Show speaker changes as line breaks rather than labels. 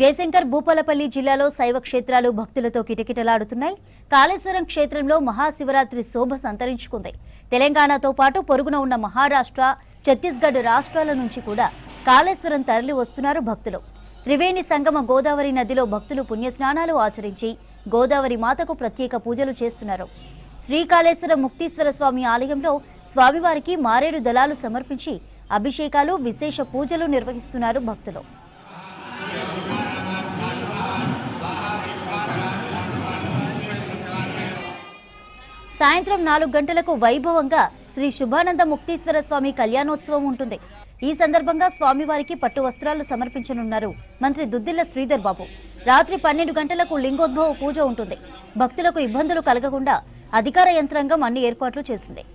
జయశంకర్ భూపాలపల్లి జిల్లాలో శైవ క్షేత్రాలు భక్తులతో కిటకిటలాడుతున్నాయి. కాళేశ్వరం క్షేత్రంలో మహాశివరాత్రి శోభ సంతరించుకుంది. తెలంగాణతో పాటు పొరుగున ఉన్న మహారాష్ట్ర, ఛత్తీస్గఢ్ రాష్ట్రాల నుంచి కూడా కాళేశ్వరం తరలి వస్తున్నారు భక్తులు. త్రివేణి సంగమ గోదావరి నదిలో భక్తులు పుణ్యస్నానాలు ఆచరించి గోదావరి మాతకు ప్రత్యేక పూజలు చేస్తున్నారు. శ్రీకాళేశ్వర ముక్తీశ్వర స్వామి ఆలయంలో స్వామివారికి మారేడు దళాలు సమర్పించి అభిషేకాలు, విశేష పూజలు నిర్వహిస్తున్నారు భక్తులు. సాయంత్రం 4 గంటలకు వైభవంగా శ్రీ శుభానంద ముక్తీశ్వర స్వామి కళ్యాణోత్సవం ఉంటుంది. ఈ సందర్భంగా స్వామివారికి పట్టు వస్త్రాలు సమర్పించనున్నారు మంత్రి దుద్దిళ్ల శ్రీధర్ బాబు. రాత్రి 12 గంటలకు లింగోద్భవ పూజ ఉంటుంది. భక్తులకు ఇబ్బందులు కలగకుండా అధికార యంత్రాంగం అన్ని ఏర్పాట్లు చేసింది.